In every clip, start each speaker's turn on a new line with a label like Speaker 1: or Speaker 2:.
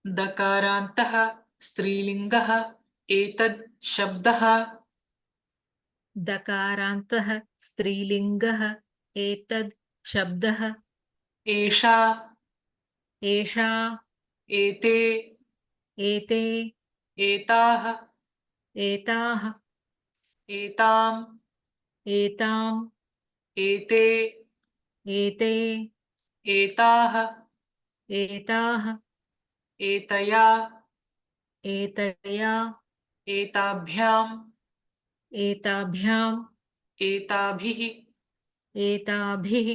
Speaker 1: दकारान्तः स्त्रीलिङ्गः एतद् शब्दः।
Speaker 2: दकारान्तः स्त्रीलिङ्गः एतद् शब्दः।
Speaker 1: एषा
Speaker 2: एषा
Speaker 1: एते
Speaker 2: एते
Speaker 1: एताः
Speaker 2: एताः
Speaker 1: एताम्
Speaker 2: एताम्
Speaker 1: एते
Speaker 2: एते
Speaker 1: एताः
Speaker 2: एताः
Speaker 1: एतया
Speaker 2: एतया
Speaker 1: एताभ्याम्
Speaker 2: एताभ्याम्
Speaker 1: एताभिः
Speaker 2: एताभिः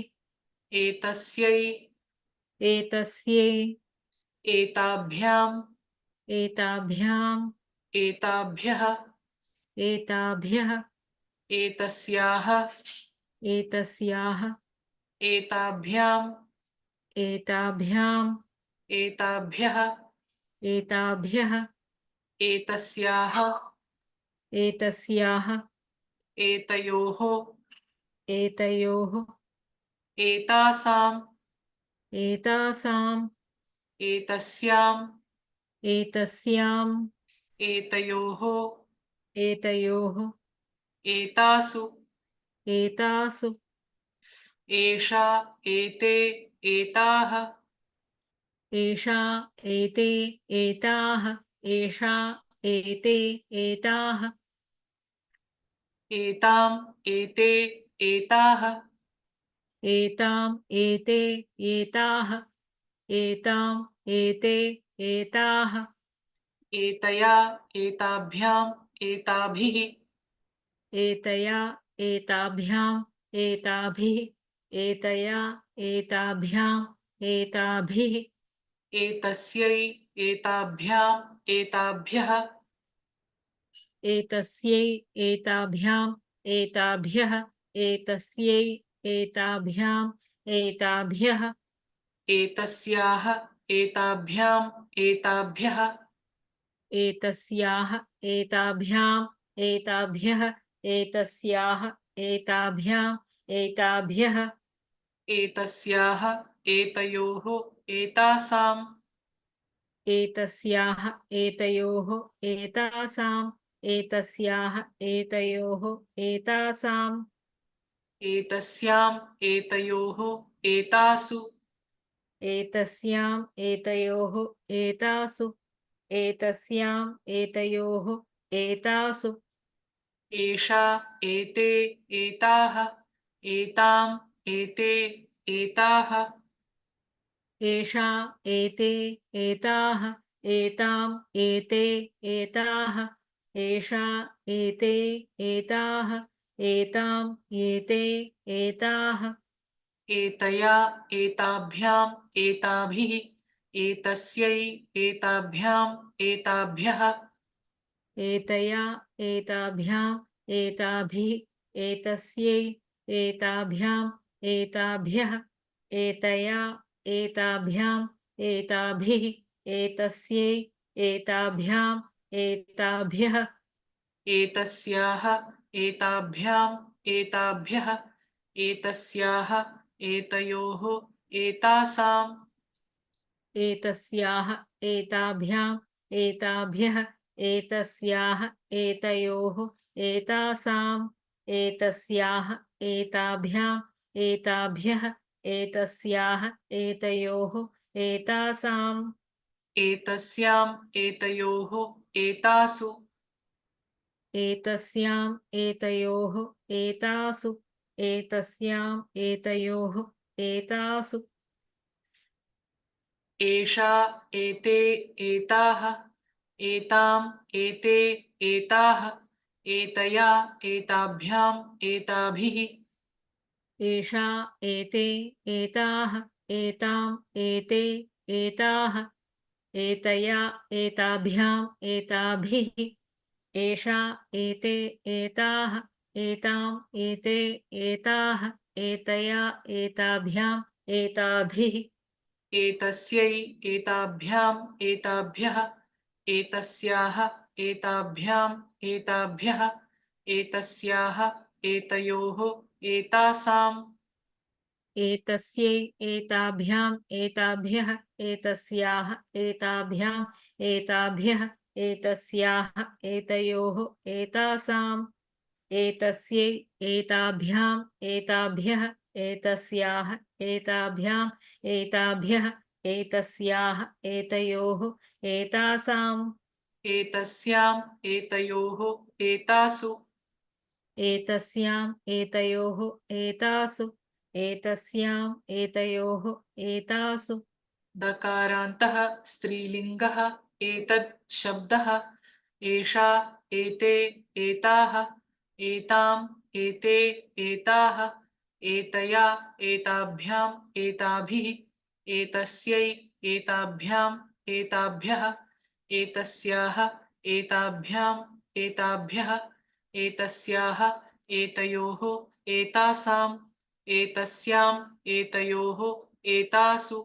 Speaker 1: एतस्यै
Speaker 2: एतस्यै
Speaker 1: एताभ्याम्
Speaker 2: एताभ्याम्
Speaker 1: एताभ्यः
Speaker 2: एताभ्यः
Speaker 1: एतस्याः
Speaker 2: एतस्याः
Speaker 1: एताभ्याम्
Speaker 2: एताभ्याम्
Speaker 1: एताभ्यः
Speaker 2: एताभ्यः
Speaker 1: एतस्याः
Speaker 2: एतस्याः
Speaker 1: एतयोः
Speaker 2: एतयोः
Speaker 1: एतासाम्
Speaker 2: एतासाम्
Speaker 1: एतस्याम्
Speaker 2: एतस्याम्
Speaker 1: एतयोः
Speaker 2: एतयोः
Speaker 1: एतासु
Speaker 2: एतासु
Speaker 1: एषा एते एताः
Speaker 2: एषा एते एताः एषा एते एताः
Speaker 1: एताम् एते एताः
Speaker 2: एताम् एते एताः एताम् एते एताः
Speaker 1: एतया एताभ्याम् एताभिः
Speaker 2: एतया एताभ्याम् एताभिः एतया एताभ्याम् एताभिः
Speaker 1: एतस्यै एताभ्याम् एताभ्यः
Speaker 2: एतस्यै एताभ्याम् एताभ्यः एतस्यै एताभ्याम् एताभ्यः
Speaker 1: एतस्याः एताभ्याम् एताभ्यः
Speaker 2: एतस्याः एताभ्याम् एताभ्यः एतस्याः एताभ्याम् एताभ्यः
Speaker 1: एतस्याः एतयोः एतासाम्
Speaker 2: एतस्याः एतयोः एतासाम् एतस्याः एतयोः एतासाम्
Speaker 1: एतस्याम् एतयोः एतासु
Speaker 2: एतस्याम् एतयोः एतासु एतस्याम् एतयोः एतासु
Speaker 1: एषा एते एताः एताम् एते एताः
Speaker 2: एषा एते एताः एताम् एते एताः एषा एते एताः एताम् एते एताः
Speaker 1: एतया एताभ्याम् एताभिः एतस्यै एताभ्याम् एताभ्यः
Speaker 2: एतया एताभ्याम् एताभिः एतस्यै एताभ्याम् एताभ्यः एतया एताभ्याम् एताभिः एतस्यै एताभ्याम् एताभ्यः
Speaker 1: एतस्याः एताभ्याम् एताभ्यः एतस्याः एतयोः एतासाम्
Speaker 2: एतस्याः एताभ्याम् एताभ्यः एतस्याः एतयोः एतासाम् एतस्याः एताभ्याम् एताभ्यः एतस्याः एतयोः एतासाम्
Speaker 1: एतस्याम् एतयोः एतासु
Speaker 2: एतस्याम् एतयोः एतासु एतस्याम् एतयोः एतासु
Speaker 1: एषा एते एताः एताम् एते एताः एतया एताभ्याम् एताभिः
Speaker 2: एषा एते एताः एताम् एते एताः एतया एताभ्याम् एताभिः एषा एते एताः एताम् एते एताः एतया एताभ्याम् एताभिः
Speaker 1: एतस्यै एताभ्याम् एताभ्यः एतस्याः एताभ्याम् एताभ्यः एतस्याः एतयोः एतासाम्
Speaker 2: एतस्यै एताभ्याम् एताभ्यः एतस्याः एताभ्याम् एताभ्यः एतस्याः एतयोः एतासाम् एतस्यै एताभ्याम् एताभ्यः एतस्याः एताभ्याम् एताभ्यः एतस्याः एतयोः एतासाम्
Speaker 1: एतस्याम् एतयोः एतासु
Speaker 2: एतस्याम् एतयोः एतासु एतस्याम् एतयोः एतासु
Speaker 1: दकारान्तः स्त्रीलिङ्गः एतद् शब्दः एषा एते एताः एताम् एते एताः एतया एताभ्याम् एताभिः एतस्यै एताभ्याम् एताभ्यः एतस्याः एताभ्याम् एताभ्यः एतस्याः एतयोः एतासाम् एतस्याम् एतयोः एतासु